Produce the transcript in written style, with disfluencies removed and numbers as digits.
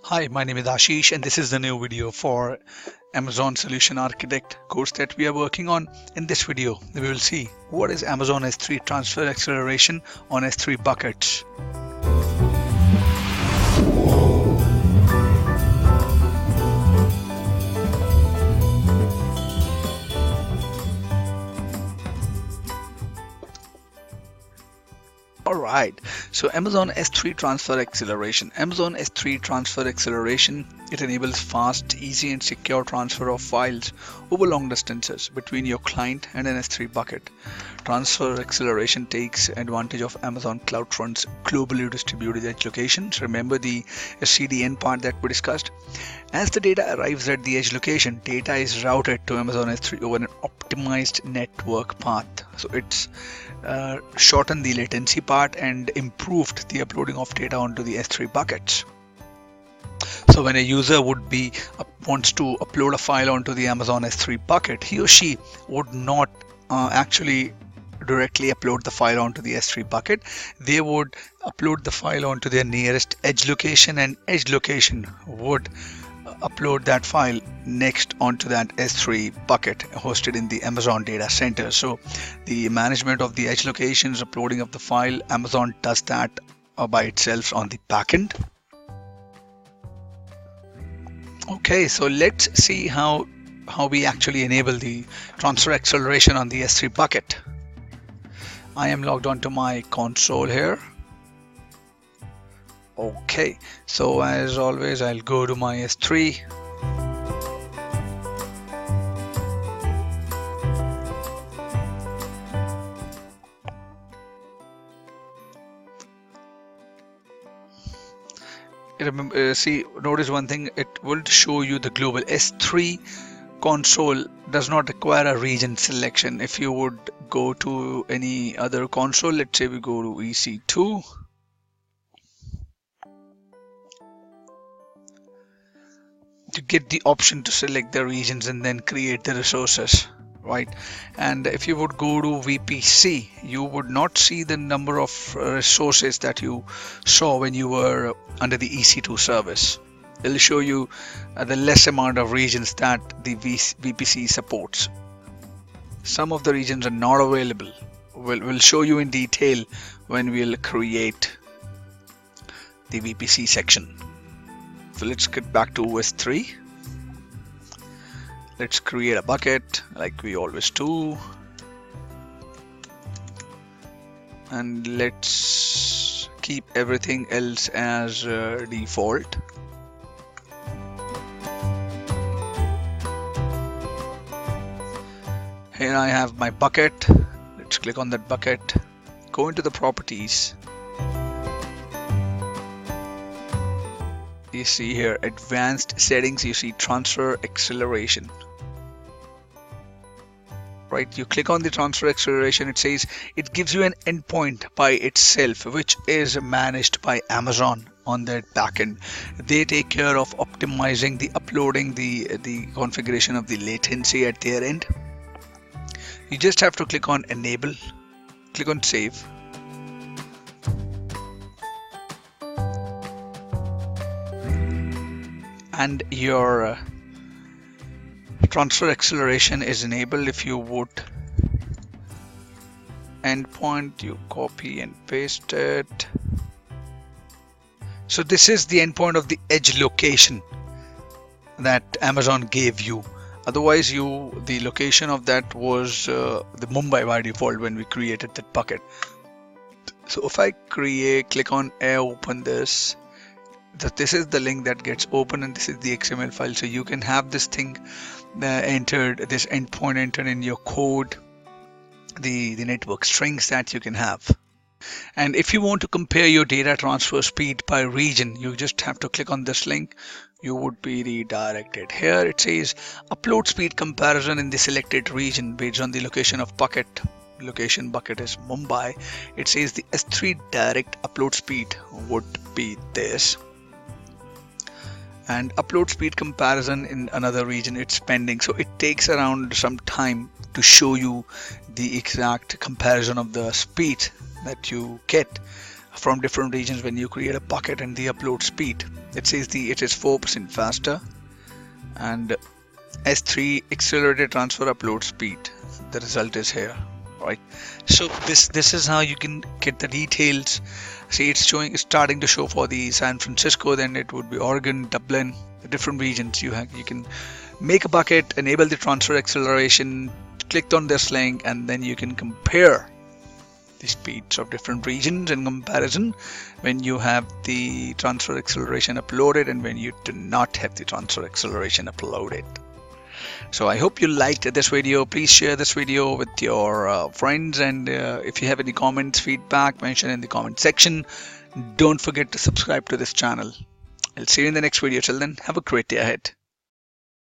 Hi, my name is Ashish, and this is the new video for Amazon Solution Architect course that we are working on. In this video, we will see what is Amazon S3 transfer acceleration on S3 buckets. Alright, so Amazon S3 transfer acceleration. Amazon S3 transfer acceleration, it enables fast, easy and secure transfer of files over long distances between your client and an S3 bucket. Transfer acceleration takes advantage of Amazon CloudFront's globally distributed edge locations. Remember the CDN part that we discussed? As the data arrives at the edge location, data is routed to Amazon S3 over an optimized network path. So it's shortened the latency part and improved the uploading of data onto the S3 buckets. So when a user wants to upload a file onto the Amazon S3 bucket, he or she would not actually directly upload the file onto the S3 bucket. They would upload the file onto their nearest edge location, and edge location would upload that file next onto that S3 bucket hosted in the Amazon data center. So the management of the edge locations, uploading of the file, Amazon does that by itself on the backend. Okay, so let's see how we actually enable the transfer acceleration on the S3 bucket. I am logged onto my console here. Okay, so as always, I'll go to my S3. Remember, notice one thing, it will show you the global. S3 console does not require a region selection. If you would go to any other console, let's say we go to EC2. To get the option to select the regions and then create the resources, right? And if you would go to VPC, you would not see the number of resources that you saw when you were under the EC2 service. It'll show you the less amount of regions that the VPC supports. Some of the regions are not available. We'll show you in detail when we'll create the VPC section. So let's get back to S3. Let's create a bucket like we always do. And let's keep everything else as default. Here I have my bucket. Let's click on that bucket. Go into the properties. You see here advanced settings, you see transfer acceleration, right? You click on the transfer acceleration, it says it gives you an endpoint by itself, which is managed by Amazon on their backend. They take care of optimizing the uploading, the configuration of the latency at their end. You just have to click on enable, click on save. And your transfer acceleration is enabled. If you would endpoint, you copy and paste it. So this is the endpoint of the edge location that Amazon gave you. Otherwise, the location of that was the Mumbai by default when we created that bucket. So if I click on open this. This is the link that gets open, and this is the XML file. So you can have this thing entered, this endpoint entered in your code, the network strings that you can have. And if you want to compare your data transfer speed by region, you just have to click on this link. You would be redirected. Here it says upload speed comparison in the selected region based on the location of bucket. Location bucket is Mumbai. It says the S3 direct upload speed would be this. And upload speed comparison in another region, it's pending. So it takes around some time to show you the exact comparison of the speed that you get from different regions when you create a bucket and the upload speed. It says it is 4% faster, and S3 accelerated transfer upload speed. The result is here, right? So this is how you can get the details. See, it's starting to show for the San Francisco, then it would be Oregon, Dublin, the different regions. You can make a bucket, enable the transfer acceleration, click on this link, and then you can compare the speeds of different regions in comparison when you have the transfer acceleration uploaded and when you do not have the transfer acceleration uploaded. So I hope you liked this video. Please share this video with your friends, and if you have any comments, feedback, mention in the comment section. Don't forget to subscribe to this channel. I'll see you in the next video. Till then, have a great day ahead.